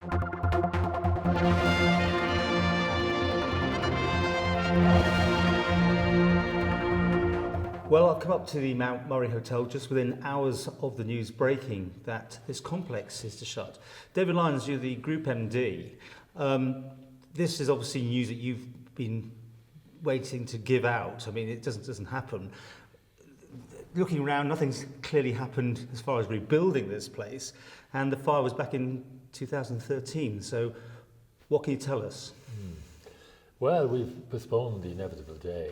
Well, I've come up to the Mount Murray Hotel just within hours of the news breaking that this complex is to shut. David Lyons, you're the Group MD. This is obviously news that you've been waiting to give out. I mean, it doesn't happen. Looking around, nothing's clearly happened as far as rebuilding this place, and the fire was back in 2013. So, what can you tell us? Well, we've postponed the inevitable day.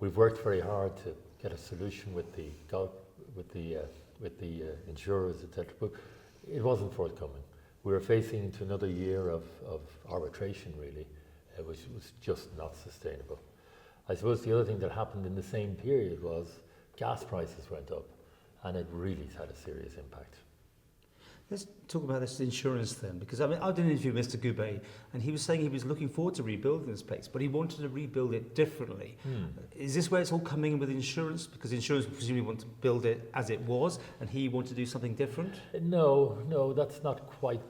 We've worked very hard to get a solution with the insurers, etc. But it wasn't forthcoming. We were facing into another year of arbitration, really, which was just not sustainable. I suppose the other thing that happened in the same period was gas prices went up, and it really had a serious impact. Let's talk about this insurance then, because I mean, I did an interview with Mr. Goubet, and he was saying he was looking forward to rebuilding this place, but he wanted to rebuild it differently. Is this where it's all coming in with insurance? Because insurance presumably want to build it as it was, and he wanted to do something different? No, that's not quite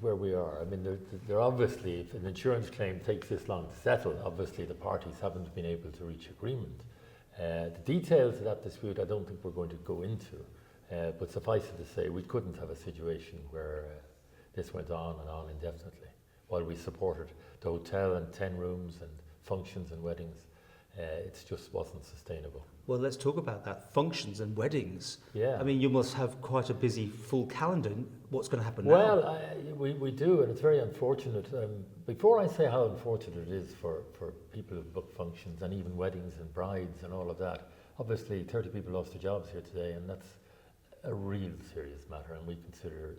where we are. I mean, there obviously, if an insurance claim takes this long to settle, obviously the parties haven't been able to reach agreement. The details of that dispute I don't think we're going to go into. But suffice it to say, we couldn't have a situation where this went on and on indefinitely while we supported the hotel and 10 rooms and functions and weddings. It just wasn't sustainable. Well, let's talk about that, functions and weddings. Yeah. I mean, you must have quite a busy full calendar. What's going to happen now? Well, we do, and it's very unfortunate. Before I say how unfortunate it is for people who book functions and even weddings and brides and all of that, obviously 30 people lost their jobs here today, and that's a real serious matter, and we consider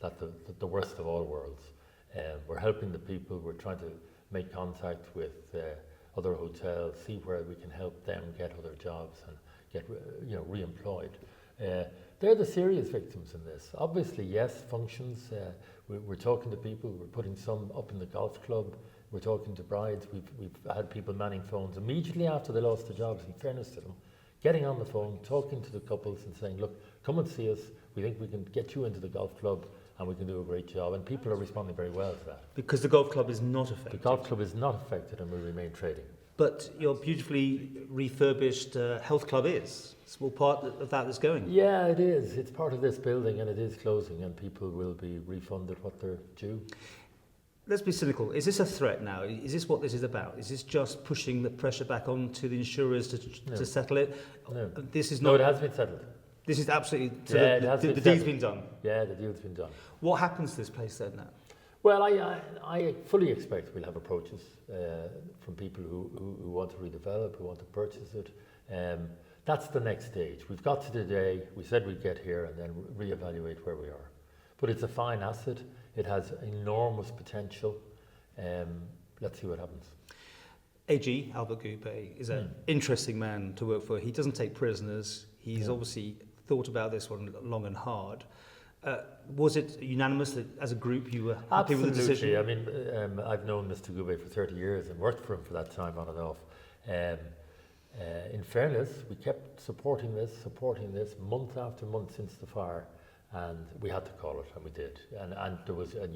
that the worst of all worlds. We're helping the people. We're trying to make contact with other hotels, see where we can help them get other jobs and get re-employed. They're the serious victims in this. Obviously, yes, functions. We're talking to people. We're putting some up in the golf club. We're talking to brides. We've had people manning phones immediately after they lost their jobs. In fairness to them, getting on the phone, talking to the couples and saying, look, come and see us. We think we can get you into the golf club and we can do a great job. And people are responding very well to that. Because the golf club is not affected. The golf club is not affected and will remain trading. But your beautifully refurbished health club is. A small part of that is going. Yeah, it is. It's part of this building and it is closing, and people will be refunded what they're due. Let's be cynical. Is this a threat now? Is this what this is about? Is this just pushing the pressure back onto the insurers to settle it? No. This is No, not. it has been settled. This is absolutely. The deal's been done. Yeah, the deal's been done. What happens to this place then now? Well, I fully expect we'll have approaches from people who want to redevelop, who want to purchase it. That's the next stage. We've got to today. We said we'd get here and then reevaluate where we are. But it's a fine asset. It has enormous potential. Let's see what happens. AG, Albert Goubet, is an interesting man to work for. He doesn't take prisoners. He's obviously thought about this one long and hard. Was it unanimous that as a group you were happy with the decision? Absolutely. I mean, I've known Mr. Goubet for 30 years and worked for him for that time on and off. In fairness, we kept supporting this month after month since the fire. And we had to call it, and we did. And it was a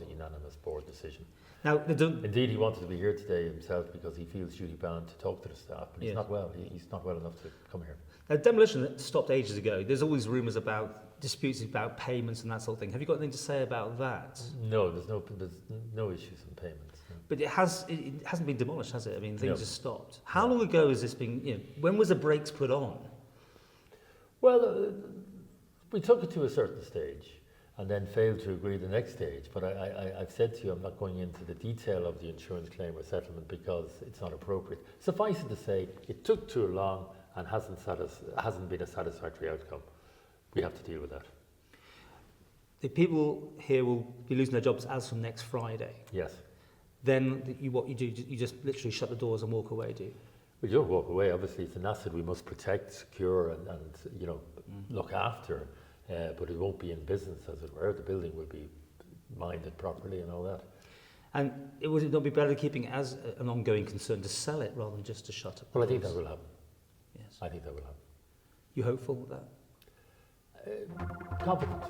unanimous board decision. Now, indeed, he wanted to be here today himself because he feels duty bound to talk to the staff, but he's not well. He's not well enough to come here. Now, demolition stopped ages ago. There's always rumours about disputes about payments and that sort of thing. Have you got anything to say about that? No, there's no issues in payments. No. But it hasn't been demolished, has it? I mean, things have stopped. How long ago has this been? When was the brakes put on? Well. We took it to a certain stage and then failed to agree the next stage. But I've said to you, I'm not going into the detail of the insurance claim or settlement because it's not appropriate. Suffice it to say, it took too long and hasn't been a satisfactory outcome. We have to deal with that. The people here will be losing their jobs as from next Friday. Yes. Then what you do, you just literally shut the doors and walk away, do you? We don't walk away. Obviously, it's an asset we must protect, secure, and look after. But it won't be in business, as it were. The building will be minded properly and all that. And would it not be better keeping it as an ongoing concern to sell it rather than just to shut it? Well, I think that will happen. Yes. I think that will happen. You hopeful of that? Confident.